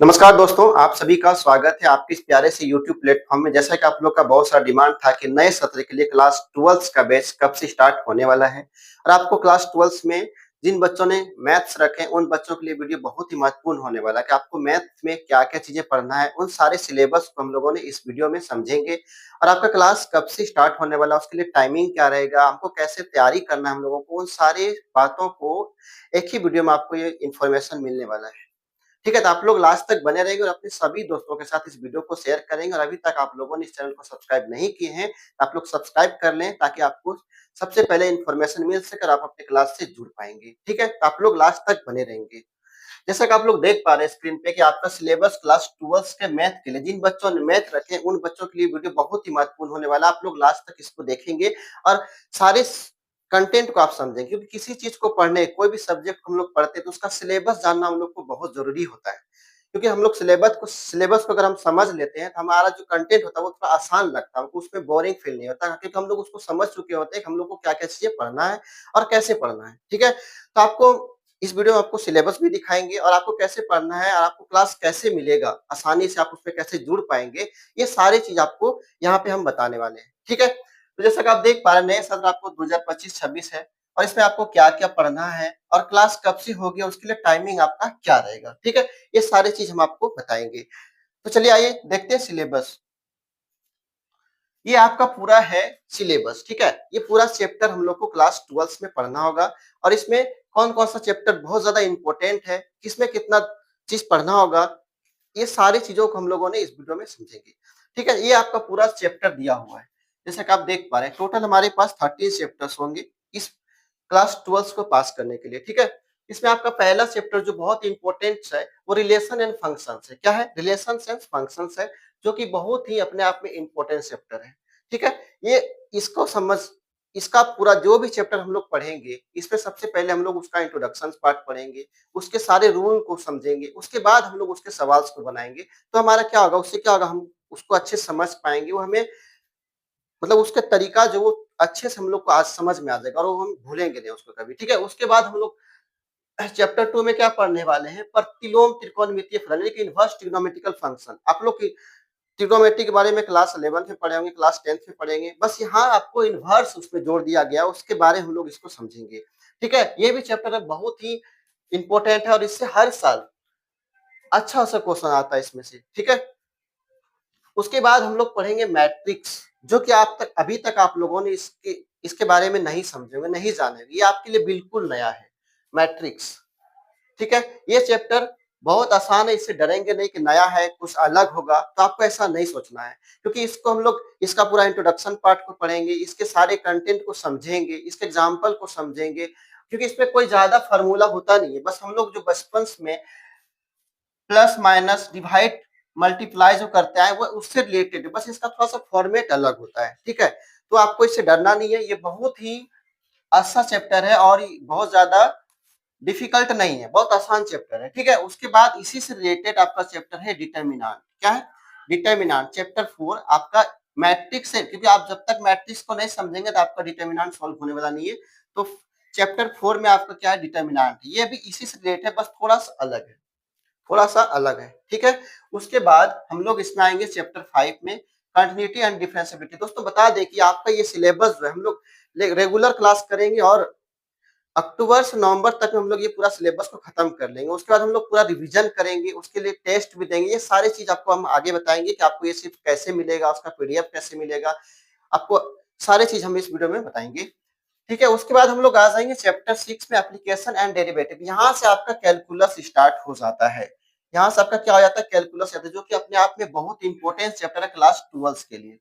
नमस्कार दोस्तों, आप सभी का स्वागत है आपके इस प्यारे से यूट्यूब प्लेटफॉर्म में। जैसा कि आप लोग का बहुत सारा डिमांड था कि नए सत्र के लिए क्लास 12 का बैच कब से स्टार्ट होने वाला है और आपको क्लास 12 में जिन बच्चों ने मैथ्स रखे हैं उन बच्चों के लिए वीडियो बहुत ही महत्वपूर्ण होने वाला है कि आपको मैथ में क्या-क्या चीजें पढ़ना है। उन सारे सिलेबस को हम लोगों ने इस वीडियो में समझेंगे और आपका क्लास कब से स्टार्ट होने वाला है, उसके लिए टाइमिंग क्या रहेगा, हमको कैसे तैयारी करना है हम लोगों को, उन सारी बातों को एक ही वीडियो में आपको ये इन्फॉर्मेशन मिलने वाला है। ठीक है, तो आप लोग लास्ट तक बने रहेंगे और अपने सभी दोस्तों के साथ इस वीडियो को शेयर करेंगे और अभी तक आप लोगों ने इस चैनल को सब्सक्राइब नहीं किए हैं, तो आप लोग सब्सक्राइब कर लें ताकि आपको सबसे पहले इन्फॉर्मेशन मिल सके और आप अपने क्लास से जुड़ पाएँगे। ठीक है? तो आप लोग लास्ट तक बने रहेंगे। जैसा कि आप लोग देख पा रहे हैं स्क्रीन पे कि आपका सिलेबस क्लास 12 के मैथ के लिए जिन बच्चों ने मैथ रखे हैं, उन बच्चों के लिए वीडियो बहुत ही महत्वपूर्ण होने वाला है। आप लोग लास्ट तक इसको देखेंगे और सारे कंटेंट को आप समझेंगे क्योंकि किसी चीज को पढ़ने कोई भी सब्जेक्ट हम लोग पढ़ते हैं तो उसका सिलेबस जानना हम लोग को बहुत जरूरी होता है क्योंकि हम लोग सिलेबस को अगर हम समझ लेते हैं तो हमारा जो कंटेंट होता है वो थोड़ा आसान लगता है, हमको उसमें बोरिंग फील नहीं होता क्योंकि हम लोग उसको समझ चुके होते हैं कि हम लोग को क्या क्या चीजें पढ़ना है और कैसे पढ़ना है। ठीक है, तो आपको इस वीडियो में आपको सिलेबस भी दिखाएँगे और आपको कैसे पढ़ना है और आपको क्लास कैसे मिलेगा, आसानी से आप उसपे कैसे जुड़ पाएँगे, ये सारी चीज़ आपको यहाँ पे हम बताने वाले हैं। ठीक है? तो जैसा कि आप देख पा रहे हैं नए सत्र आपको 2025-26 है और इसमें आपको क्या-क्या पढ़ना है और क्लास कब से होगी और उसके लिए टाइमिंग आपका क्या रहेगा। ठीक है? ये सारी चीज़ हम आपको बताएँगे। तो चलिए आइए देखते हैं सिलेबस। ये आपका पूरा है सिलेबस, ठीक है? ये पूरा चैप्टर हम लोग को क्लास 12 में पढ़ना होगा और इसमें कौन-कौन सा चैप्टर बहुत ज़्यादा इम्पोर्टेंट है, किसमें कितना चीज़ पढ़ना होगा, ये सारी चीज़ों को हम लोगों ने इस वीडियो में समझेंगे। ठीक है? ये आपका पूरा चैप्टर दिया हुआ है। जैसा कि आप देख पा रहे हैं टोटल हमारे पास 13 चैप्टर्स होंगे इस क्लास 12 को पास करने के लिए, ठीक है? इसमें आपका पहला चैप्टर जो बहुत इम्पोर्टेंट है, वो रिलेशन एंड फंक्शंस है। क्या है? रिलेशंस एंड फंक्शंस है, जो कि बहुत ही अपने आप में इम्पोर्टेंट चैप्टर है। ठीक है? ये इसको समझ इसका पूरा जो भी चैप्टर हम लोग पढ़ेंगे, इसमें सबसे पहले हम लोग उसका इंट्रोडक्शन पार्ट पढ़ेंगे, उसके सारे रूल को समझेंगे, उसके बाद हम लोग उसके सवाल्स को बनाएँगे। तो हमारा क्या होगा, उससे क्या होगा, हम उसको अच्छे से समझ पाएँगे, वो हमें मतलब उसका तरीका जो वो अच्छे से हम लोग को आज समझ में आ जाएगा और वो हम भूलेंगे नहीं उसको कभी। ठीक है? उसके बाद हम लोग चैप्टर 2 में क्या पढ़ने वाले हैं, प्रतिलोम त्रिकोणमितीय फलन यानी कि इनवर्स ट्रिग्नोमेट्रिकल फंक्शन। आप लोग की ट्रिग्नोमेट्री के बारे में क्लास 11 में पढ़े होंगे, क्लास 10 में पढ़ेंगे। बस यहाँ आपको इनवर्स उसमें जोड़ दिया गया, उसके बारे में हम लोग इसको समझेंगे। ठीक है? ये भी चैप्टर बहुत ही इम्पोर्टेंट है और इससे हर साल अच्छा-सा क्वेश्चन आता है इसमें से। ठीक है? उसके बाद हम लोग पढ़ेंगे मैट्रिक्स, जो कि आप तक अभी तक आप लोगों ने इसके बारे में नहीं समझे होंगे, नहीं जाने होंगे। ये आपके लिए बिल्कुल नया है, मैट्रिक्स। ठीक है? ये चैप्टर बहुत आसान है, इससे डरेंगे नहीं कि नया है, कुछ अलग होगा, तो आपको ऐसा नहीं सोचना है। क्योंकि इसको हम लोग इसका पूरा इंट्रोडक्शन पार्ट को पढ़ेंगे, इसके सारे कंटेंट को समझेंगे, इसके एग्जाम्पल को समझेंगे, क्योंकि इसमें कोई ज़्यादा फ़ॉर्मूला होता नहीं है। बस हम लोग जो बचपन में प्लस माइनस डिवाइड मल्टीप्लाई जो करते हैं वो उससे रिलेटेड है, बस इसका थोड़ा-सा फॉर्मेट अलग होता है। ठीक है? तो आपको इससे डरना नहीं है, ये बहुत ही अच्छा चैप्टर है और ये बहुत ज़्यादा डिफिकल्ट नहीं है, बहुत आसान चैप्टर है। ठीक है? उसके बाद इसी से रिलेटेड आपका चैप्टर है डिटरमिनेंट। क्या है? डिटरमिनेंट चैप्टर 4 आपका मैट्रिक्स है, क्योंकि आप जब तक मैट्रिक्स को नहीं समझेंगे तो आपका डिटरमिनेंट सॉल्व होने वाला नहीं है। तो चैप्टर 4 में आपका क्या है, डिटरमिनेंट। ये भी इसी से रिलेटेड है, बस थोड़ा-सा अलग है, थोड़ा-सा अलग है। ठीक है? उसके बाद हम लोग इसमें आएँगे चैप्टर 5 में कंटीन्यूटी एंड डिफरेंशिएबिलिटी। दोस्तों बता दें कि आपका ये सिलेबस जो है हम लोग रेगुलर क्लास करेंगे और अक्टूबर से नवंबर तक में हम लोग ये पूरा सिलेबस को खत्म कर लेंगे। उसके बाद हम लोग पूरा रिवीजन करेंगे, उसके लिए टेस्ट भी देंगे। ये सारी चीज़ आपको हम आगे बताएँगे कि आपको ये सिर्फ कैसे मिलेगा, उसका पीडीएफ कैसे मिलेगा, आपको सारी चीज़ हम इस वीडियो में बताएँगे। ठीक है? उसके बाद हम लोग आ जाएँगे चैप्टर 6 में एप्लीकेशन एंड डेरिवेटिव। यहाँ से आपका कैलकुलस स्टार्ट हो जाता है। यहाँ से आपका क्या हो जाता है, कैलकुलस आता है, जो कि अपने आप में बहुत इंपॉर्टेंट चैप्टर है क्लास 12 के लिए।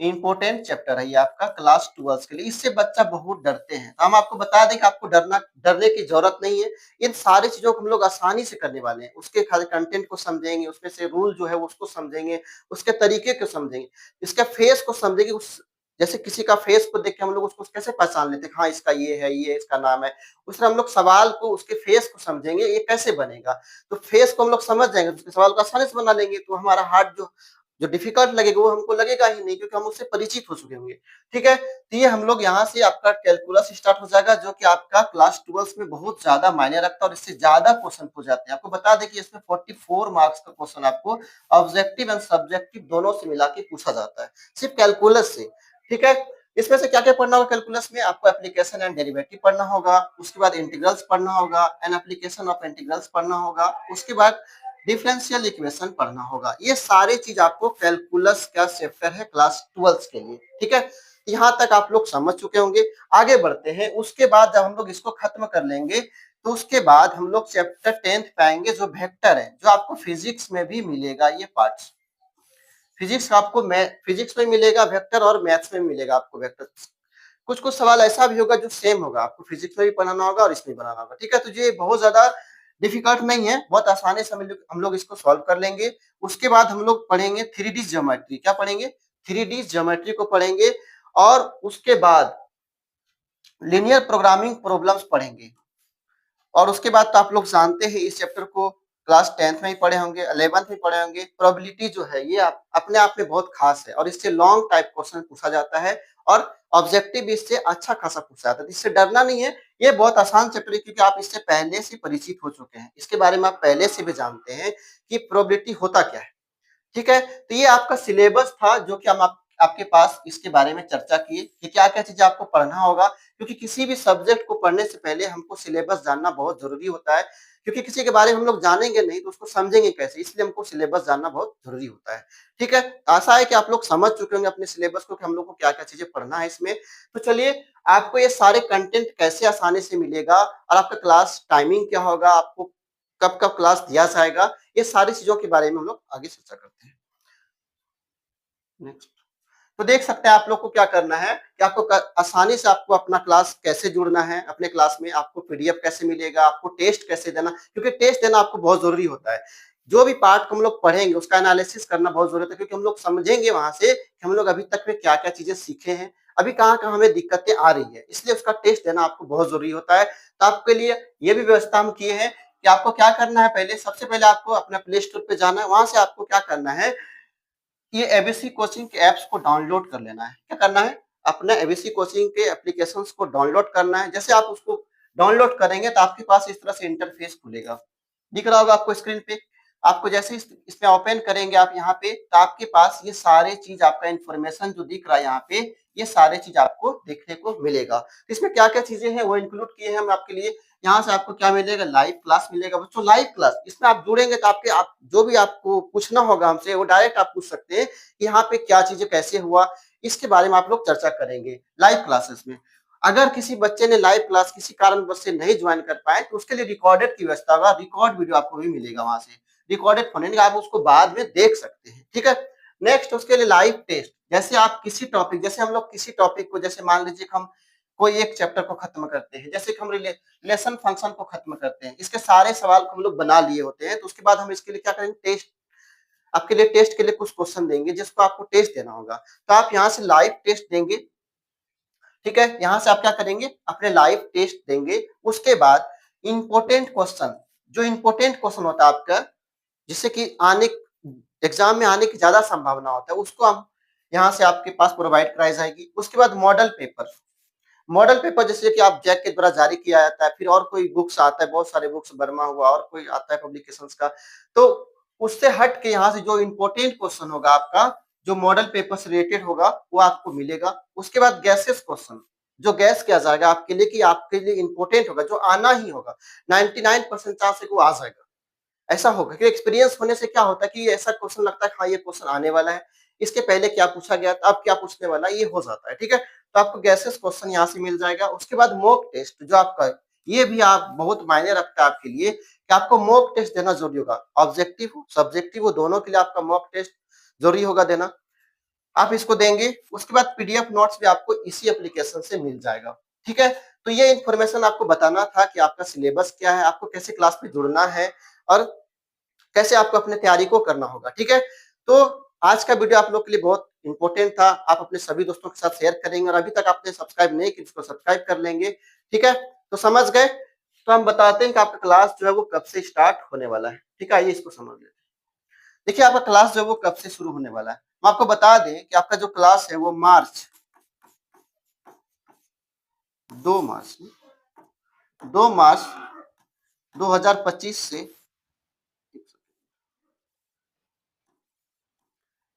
इम्पोर्टेंट चैप्टर है ये आपका क्लास 12 के लिए। इससे बच्चा बहुत डरते हैं, तो हम आपको बता दें कि आपको डरने की जरूरत नहीं है। इन सारी चीजों को हम लोग आसानी से करने वाले हैं। उसके खाली कंटेंट को समझेंगे, उसमें से रूल जो है उसको समझेंगे, उसके तरीके को समझेंगे, इसके फेस को समझेंगे। उस जैसे किसी का फेस को देख के हम लोग उसको कैसे पहचान लेते हैं, हाँ इसका ये है, ये इसका नाम है। उस तरह हम लोग सवाल को उसके फेस को समझेंगे, ये कैसे बनेगा। तो फेस को हम लोग समझ जाएंगे, तो उसके सवाल को आसानी से बना लेंगे। तो हमारा हार्ट जो जो डिफिकल्ट लगेगा वो हमको लगेगा ही नहीं, क्योंकि हम उससे परिचित हो चुके होंगे। ठीक है, तो ये हम लोग यहाँ से आपका कैलकुलस स्टार्ट हो जाएगा, जो कि आपका क्लास 12 में बहुत ज्यादा मायने रखता है और इससे ज्यादा क्वेश्चन पूछ जाते हैं। आपको बता दें कि इसमें 44 मार्क्स का क्वेश्चन आपको ऑब्जेक्टिव एंड सब्जेक्टिव दोनों से मिला के पूछा जाता है, सिर्फ कैलकुलस से। ठीक है, इसमें से क्या क्या पढ़ना होगा कैलकुलस में? आपको एप्लीकेशन एंड डेरिवेटिव पढ़ना होगा, उसके बाद इंटीग्रल्स पढ़ना होगा, एंड एप्लीकेशन ऑफ इंटीग्रल्स पढ़ना होगा, उसके बाद डिफरेंशियल इक्वेशन पढ़ना होगा। ये सारे चीज आपको कैलकुलस का चैप्टर है क्लास 12 के लिए। ठीक है, यहाँ तक आप लोग समझ चुके होंगे। आगे बढ़ते हैं, उसके बाद जब हम लोग इसको खत्म कर लेंगे तो उसके बाद हम लोग चैप्टर 10 पाएंगे, जो वेक्टर है, जो आपको फिजिक्स में भी मिलेगा। ये पार्ट्स फिजिक्स आपको फिजिक्स में मिलेगा वेक्टर, और मैथ्स में मिलेगा आपको वेक्टर। कुछ कुछ सवाल ऐसा भी होगा जो सेम होगा, आपको फिजिक्स में भी बनाना होगा और इसमें बनाना होगा। ठीक है, तो ये बहुत ज्यादा डिफिकल्ट नहीं है, बहुत आसानी से हम लोग इसको सॉल्व कर लेंगे। उसके बाद हम लोग पढ़ेंगे 3D ज्योमेट्री। क्या पढ़ेंगे? 3D ज्योमेट्री को पढ़ेंगे, और उसके बाद लीनियर प्रोग्रामिंग प्रॉब्लम्स पढ़ेंगे। और उसके बाद तो आप लोग जानते हैं इस चैप्टर को क्लास 10th में ही पढ़े होंगे, 11th में पढ़े होंगे। प्रोबेबिलिटी जो है ये अपने आप में बहुत खास है, और इससे लॉन्ग टाइप क्वेश्चन पूछा जाता है, और ऑब्जेक्टिव इससे अच्छा खासा पूछा जाता है। इससे डरना नहीं है, ये बहुत आसान चैप्टर है, क्योंकि आप इससे पहले से परिचित हो चुके हैं, इसके बारे में आप पहले से भी जानते हैं कि प्रोबेबिलिटी होता क्या है। ठीक है, तो ये आपका सिलेबस था, जो कि हम आपके पास इसके बारे में चर्चा किए कि क्या क्या चीजें आपको पढ़ना होगा, क्योंकि किसी भी सब्जेक्ट को पढ़ने से पहले हमको सिलेबस जानना बहुत जरूरी होता है, क्योंकि किसी के बारे में हम लोग जानेंगे नहीं तो उसको समझेंगे कैसे, इसलिए हमको सिलेबस जानना बहुत जरूरी होता है। ठीक है, आशा है कि आप लोग समझ चुके होंगे अपने सिलेबस को, कि हम लोग को क्या क्या चीजें पढ़ना है इसमें। तो चलिए, आपको ये सारे कंटेंट कैसे आसानी से मिलेगा, और आपका क्लास टाइमिंग क्या होगा, आपको कब कब क्लास दिया जाएगा, ये सारी चीजों के बारे में हम लोग आगे चर्चा करते हैं। नेक्स्ट, तो देख सकते हैं आप लोग को क्या करना है, कि आपको आसानी से आपको अपना क्लास कैसे जुड़ना है, अपने क्लास में आपको पीडीएफ कैसे मिलेगा, आपको टेस्ट कैसे देना, क्योंकि टेस्ट देना आपको बहुत जरूरी होता है। जो भी पार्ट हम लोग पढ़ेंगे उसका एनालिसिस करना बहुत जरूरत है, क्योंकि हम लोग समझेंगे वहां से कि हम लोग अभी तक में क्या क्या चीजें सीखे हैं, अभी कहाँ कहाँ हमें दिक्कतें आ रही है, इसलिए उसका टेस्ट देना आपको बहुत जरूरी होता है। तो आपके लिए ये भी व्यवस्था हम किए हैं कि आपको क्या करना है, पहले सबसे पहले आपको अपना प्ले स्टोर पे जाना है, वहां से आपको क्या करना है, ये एबीसी कोचिंग के ऐप्स को डाउनलोड कर लेना है। क्या करना है? अपना एबीसी कोचिंग के एप्लीकेशंस को डाउनलोड करना है। जैसे आप उसको डाउनलोड करेंगे तो आपके पास इस तरह से इंटरफेस खुलेगा, दिख रहा होगा आपको स्क्रीन पे। आपको जैसे इसमें ओपन करेंगे आप यहाँ पे, तो आपके पास ये सारे चीज, आपका इंफॉर्मेशन जो दिख रहा है यहाँ पे, ये सारे चीज आपको देखने को मिलेगा। तो इसमें क्या क्या चीजें हैं वो इंक्लूड किए हैं हम आपके लिए। यहाँ से आपको क्या मिलेगा? लाइव क्लास मिलेगा बच्चों, लाइव क्लास। इसमें आप जुड़ेंगे तो आप जो भी आपको पूछना होगा हमसे, वो डायरेक्ट आप पूछ सकते हैं कि यहाँ पे क्या चीजें कैसे हुआ, इसके बारे में आप लोग चर्चा करेंगे लाइव क्लासेस में। अगर किसी बच्चे ने लाइव क्लास किसी कारणवश से नहीं ज्वाइन कर पाए, तो उसके लिए रिकॉर्डेड की व्यवस्था होगा, रिकॉर्ड वीडियो आपको भी मिलेगा वहां से, रिकॉर्डेड फॉर्मेट, आप उसको बाद में देख सकते हैं। ठीक है, नेक्स्ट उसके लिए लाइव टेस्ट। जैसे आप किसी टॉपिक, जैसे हम लोग किसी टॉपिक को, जैसे मान लीजिए हम कोई एक चैप्टर को खत्म करते हैं, जैसे कि हम रिलेशन फंक्शन को खत्म करते हैं, इसके सारे सवाल को हम लोग बना लिए होते हैं, तो उसके बाद हम इसके लिए क्या करेंगे? टेस्ट, आपके लिए टेस्ट के लिए कुछ क्वेश्चन देंगे जिसको आपको टेस्ट देना होगा। तो आप यहाँ से लाइव टेस्ट देंगे। ठीक है, यहाँ से आप क्या करेंगे? अपने लाइव टेस्ट देंगे। उसके बाद इंपॉर्टेंट क्वेश्चन, जो इंपॉर्टेंट क्वेश्चन होता है आपका, जिससे कि आने एग्जाम में आने की ज्यादा संभावना होता है, उसको हम यहाँ से आपके पास प्रोवाइड कराई जाएगी। उसके बाद मॉडल पेपर, मॉडल पेपर जैसे कि आप जैक के द्वारा जारी किया जाता है, फिर और कोई बुक्स आता है, बहुत सारे बुक्स, बर्मा हुआ और कोई आता है पब्लिकेशंस का, तो उससे हट के यहाँ से जो इंपॉर्टेंट क्वेश्चन होगा आपका, जो मॉडल पेपर से रिलेटेड होगा, वो आपको मिलेगा। उसके बाद गैसेस क्वेश्चन, जो गैस किया जाएगा आपके लिए कि आपके लिए इंपॉर्टेंट होगा, जो आना ही होगा, 99% चांस है कि वो आ जाएगा। ऐसा होगा कि एक्सपीरियंस होने से क्या होता है कि ऐसा क्वेश्चन लगता है हाँ ये क्वेश्चन आने वाला है, इसके पहले क्या पूछा गया था, अब क्या पूछने वाला है, ये हो जाता है। ठीक है, तो आपको गैसेस क्वेश्चन यहाँ से मिल जाएगा। उसके बाद मॉक टेस्ट, जो आपका ये भी आप बहुत मायने रखता है आपके लिए, कि आपको मॉक टेस्ट देना जरूरी होगा, ऑब्जेक्टिव हो सब्जेक्टिव हो, दोनों के लिए आपका मॉक टेस्ट जरूरी होगा देना। आप इसको देंगे। उसके बाद पीडीएफ नोट्स भी आपको इसी एप्लीकेशन से मिल जाएगा। ठीक है, तो ये इन्फॉर्मेशन आपको बताना था कि आपका सिलेबस क्या है, आपको कैसे क्लास में जुड़ना है, और कैसे आपको अपने तैयारी को करना होगा। ठीक है, तो आज का वीडियो आप लोग के लिए बहुत इंपॉर्टेंट था, आप अपने सभी दोस्तों के साथ शेयर करेंगे, और अभी तक आपने सब्सक्राइब नहीं किया इसको सब्सक्राइब कर लेंगे। ठीक है, तो समझ गए। तो हम बताते हैं कि आपका क्लास जो है वो कब से स्टार्ट होने वाला है। ठीक है, आइए इसको समझ लेते हैं। देखिए आपका क्लास जो है वो कब से शुरू होने वाला है। हम आपको बता दें कि आपका जो क्लास है वो मार्च 2 मार्च 2 मार्च 2025 से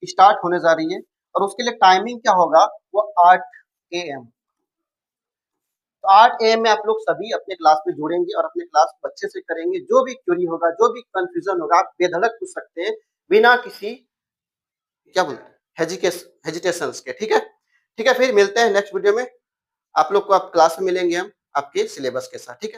स्टार्ट होने जा रही है और उसके लिए टाइमिंग क्या होगा, वो 8 AM। तो 8 AM में आप लोग सभी अपने क्लास में जुड़ेंगे और अपने क्लास को अच्छे से करेंगे। जो भी क्वेरी होगा, जो भी कंफ्यूजन होगा, आप बेधड़क पूछ सकते हैं बिना किसी क्या बोलते हैं हेजिटेशंस के। ठीक है, ठीक है, फिर मिलते हैं नेक्स्ट वीडियो में। आप लोग को आप क्लास में मिलेंगे हम आपके सिलेबस के साथ। ठीक है।